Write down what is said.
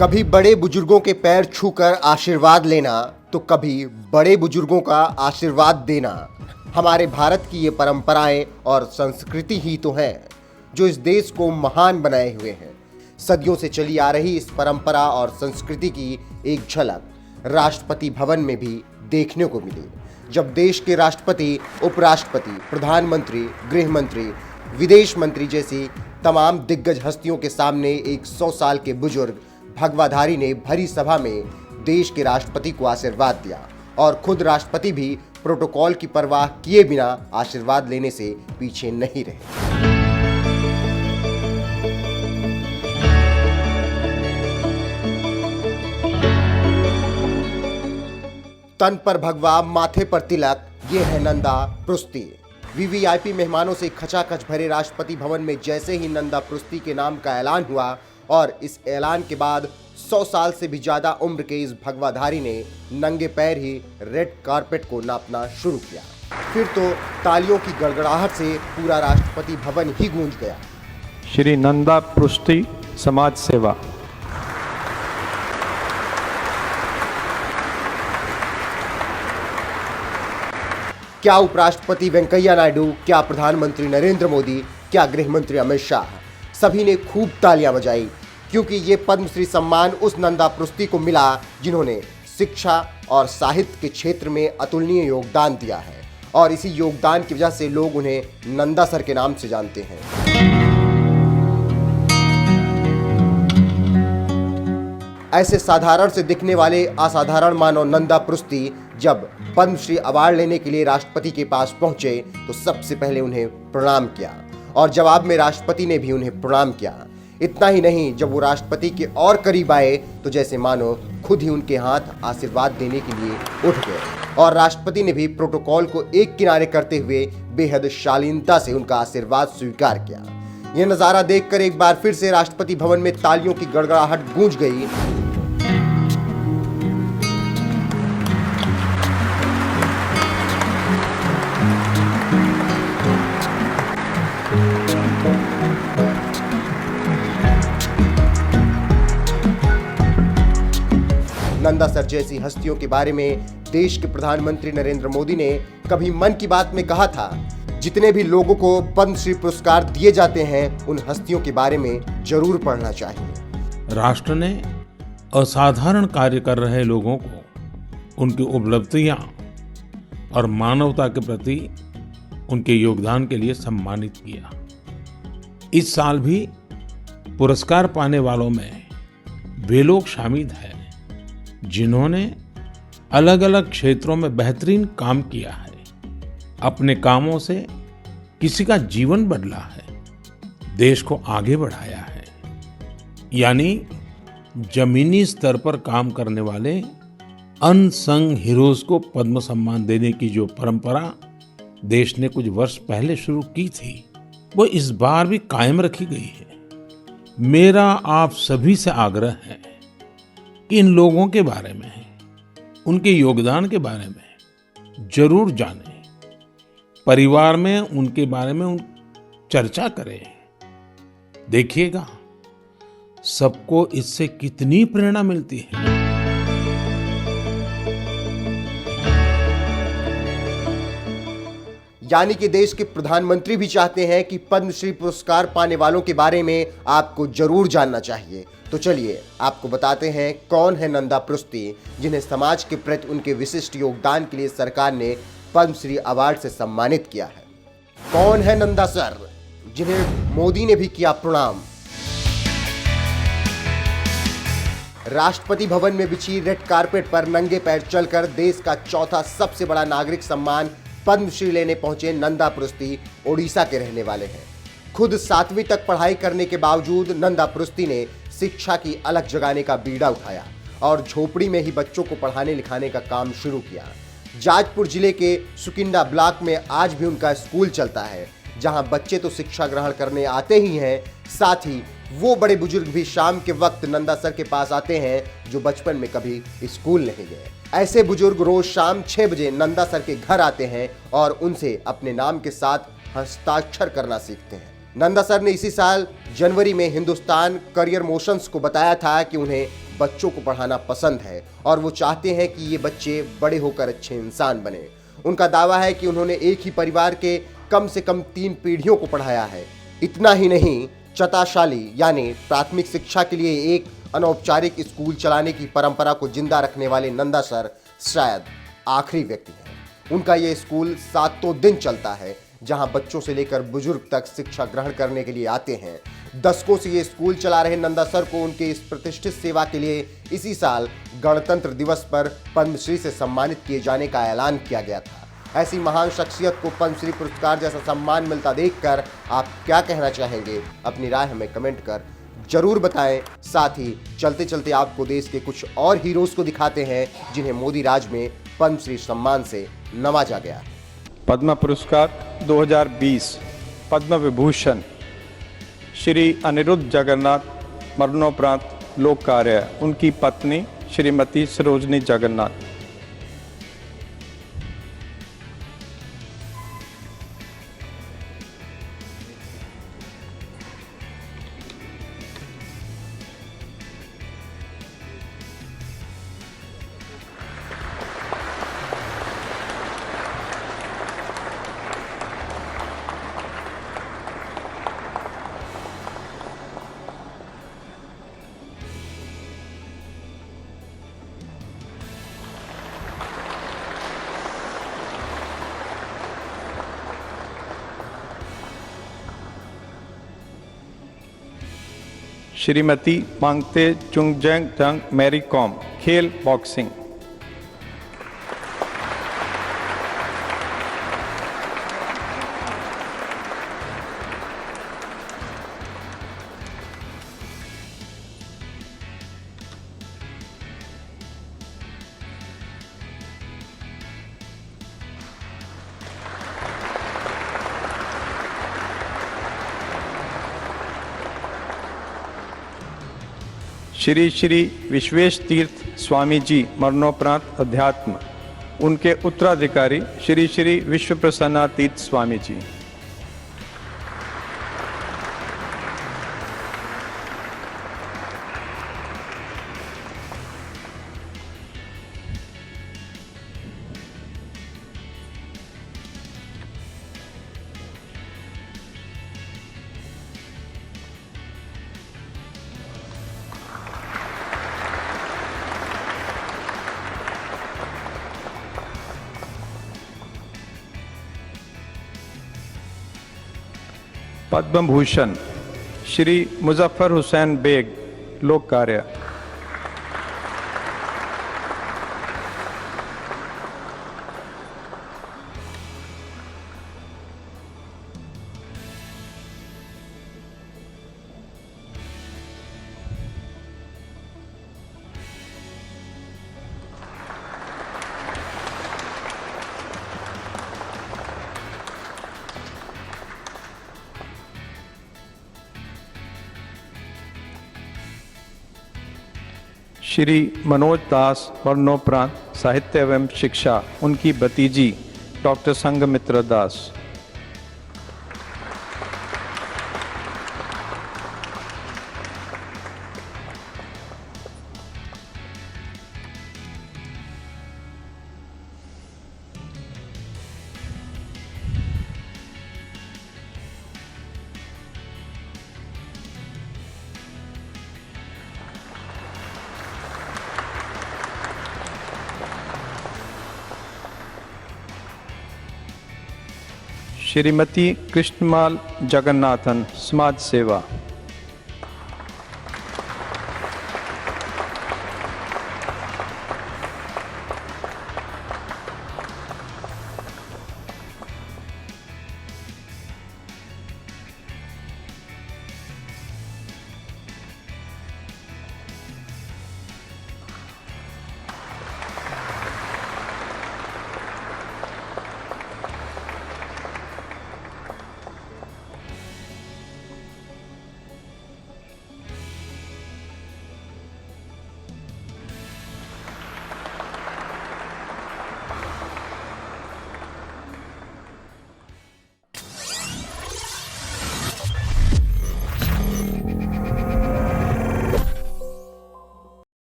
कभी बड़े बुजुर्गों के पैर छूकर आशीर्वाद लेना तो कभी बड़े बुजुर्गों का आशीर्वाद देना हमारे भारत की ये परंपराएं और संस्कृति ही तो है जो इस देश को महान बनाए हुए हैं। सदियों से चली आ रही इस परंपरा और संस्कृति की एक झलक राष्ट्रपति भवन में भी देखने को मिली, जब देश के राष्ट्रपति, उपराष्ट्रपति, प्रधानमंत्री, गृह मंत्री, विदेश मंत्री जैसी तमाम दिग्गज हस्तियों के सामने एक 100 साल के बुजुर्ग भगवाधारी ने भरी सभा में देश के राष्ट्रपति को आशीर्वाद दिया और खुद राष्ट्रपति भी प्रोटोकॉल की परवाह किए बिना आशीर्वाद लेने से पीछे नहीं रहे। तन पर भगवा, माथे पर तिलक, ये है नंदा पृष्टि। वीवीआईपी मेहमानों से खचाखच भरे राष्ट्रपति भवन में जैसे ही नंदा पृष्टि के नाम का ऐलान हुआ और इस ऐलान के बाद 100 साल से भी ज्यादा उम्र के इस भगवाधारी ने नंगे पैर ही रेड कारपेट को नापना शुरू किया। फिर तो तालियों की गड़गड़ाहट से पूरा राष्ट्रपति भवन ही गूंज गया। श्री नंदा पृष्टि समाज सेवा। क्या उपराष्ट्रपति वेंकैया नायडू, क्या प्रधानमंत्री नरेंद्र मोदी, क्या गृह मंत्री अमित शाह, सभी ने खूब तालियां बजाई, क्योंकि ये पद्मश्री सम्मान उस नंदा पृष्टि को मिला जिन्होंने शिक्षा और साहित्य के क्षेत्र में अतुलनीय योगदान दिया है और इसी योगदान की वजह से लोग उन्हें नंदा सर के नाम से जानते हैं। ऐसे साधारण से दिखने वाले असाधारण मानव नंदा पृष्टि जब पद्मश्री अवार्ड लेने के लिए राष्ट्रपति के पास पहुंचे तो सबसे पहले उन्हें प्रणाम किया और जवाब में राष्ट्रपति ने भी उन्हें प्रणाम किया। इतना ही नहीं, जब वो राष्ट्रपति के और करीब आए तो जैसे मानो खुद ही उनके हाथ आशीर्वाद देने के लिए उठ गए और राष्ट्रपति ने भी प्रोटोकॉल को एक किनारे करते हुए बेहद शालीनता से उनका आशीर्वाद स्वीकार किया। यह नजारा देखकर एक बार फिर से राष्ट्रपति भवन में तालियों की गड़गड़ाहट गूंज गई। नंदा सर जैसी हस्तियों के बारे में देश के प्रधानमंत्री नरेंद्र मोदी ने कभी मन की बात में कहा था, जितने भी लोगों को पद्मश्री पुरस्कार दिए जाते हैं उन हस्तियों के बारे में जरूर पढ़ना चाहिए। राष्ट्र ने असाधारण कार्य कर रहे लोगों को उनकी उपलब्धियां और मानवता के प्रति उनके योगदान के लिए सम्मानित किया। इस साल भी पुरस्कार पाने वालों में वे लोग शामिल हैं जिन्होंने अलग अलग क्षेत्रों में बेहतरीन काम किया है, अपने कामों से किसी का जीवन बदला है, देश को आगे बढ़ाया है। यानी जमीनी स्तर पर काम करने वाले अनसंग हीरोज को पद्म सम्मान देने की जो परंपरा देश ने कुछ वर्ष पहले शुरू की थी, वो इस बार भी कायम रखी गई है। मेरा आप सभी से आग्रह है कि इन लोगों के बारे में, उनके योगदान के बारे में जरूर जानें, परिवार में उनके बारे में चर्चा करें। देखिएगा सबको इससे कितनी प्रेरणा मिलती है। यानी कि देश के प्रधानमंत्री भी चाहते हैं कि पद्मश्री पुरस्कार पाने वालों के बारे में आपको जरूर जानना चाहिए। तो चलिए आपको बताते हैं कौन है नंदा पृष्टि, जिन्हें समाज के प्रति उनके विशिष्ट योगदान के लिए सरकार ने पद्मश्री अवार्ड से सम्मानित किया है। कौन है नंदा सर, जिन्हें मोदी ने भी किया प्रणाम। राष्ट्रपति भवन में बिछी रेड कारपेट पर नंगे पैर चलकर देश का चौथा सबसे बड़ा नागरिक सम्मान पद्मश्री लेने पहुंचे नंदा पृष्टि ओडिशा के रहने वाले हैं। खुद 7वीं तक पढ़ाई करने के बावजूद नंदा पृष्टि ने शिक्षा की अलग जगाने का बीड़ा उठाया और झोपड़ी में ही बच्चों को पढ़ाने लिखाने का काम शुरू किया। जाजपुर जिले के सुकिंडा ब्लॉक में आज भी उनका स्कूल चलता है, जहां बच्चे तो शिक्षा ग्रहण करने आते ही हैं, साथ ही वो बड़े बुजुर्ग भी शाम के वक्त नंदा सर के पास आते हैं जो बचपन में कभी स्कूल नहीं गए। ऐसे बुजुर्ग रोज शाम 6 बजे नंदा सर के घर आते हैं और उनसे अपने नाम के साथ हस्ताक्षर करना सीखते हैं। नंदा सर ने इसी साल जनवरी में हिंदुस्तान करियर मोशंस को बताया था कि उन्हें बच्चों को पढ़ाना पसंद है और वो चाहते हैं कि ये बच्चे बड़े होकर अच्छे इंसान बने। उनका दावा है कि उन्होंने एक ही परिवार के कम से कम 3 पीढ़ियों को पढ़ाया है। इतना ही नहीं, चताशाली यानी प्राथमिक शिक्षा के लिए एक अनौपचारिक स्कूल चलाने की परंपरा को जिंदा रखने वाले नंदा सर शायद आखिरी व्यक्ति हैं। उनका ये स्कूल 7 दिन चलता है, जहां बच्चों से लेकर बुजुर्ग तक शिक्षा ग्रहण करने के लिए आते हैं। दशकों से ये स्कूल चला रहे नंदा सर को उनके इस प्रतिष्ठित सेवा के लिए इसी साल गणतंत्र दिवस पर पद्मश्री से सम्मानित किए जाने का ऐलान किया गया था। ऐसी महान शख्सियत को पद्मश्री पुरस्कार जैसा सम्मान मिलता देखकर आप क्या कहना चाहेंगे? अपनी राय हमें कमेंट कर जरूर बताएं। साथ ही चलते चलते आपको देश के कुछ और हीरोज को दिखाते हैं जिन्हें मोदी राज में पद्मश्री सम्मान से नवाजा गया। पद्म पुरस्कार 2020 पद्म विभूषण श्री अनिरुद्ध जगन्नाथ मरणोपरांत लोक कार्य उनकी पत्नी श्रीमती सरोजनी जगन्नाथ। श्रीमती मांगते चुंगजेंग जंग मैरी कॉम खेल बॉक्सिंग। श्री श्री विश्वेश तीर्थ स्वामी जी मरणोपरांत अध्यात्म उनके उत्तराधिकारी श्री श्री विश्व प्रसन्नातीत स्वामी जी। पद्म भूषण श्री मुजफ्फर हुसैन बेग लोक कार्य। श्री मनोज दास मरणोपरांत साहित्य एवं शिक्षा उनकी भतीजी डॉक्टर संघमित्रा दास। श्रीमती कृष्णमाल जगन्नाथन समाज सेवा।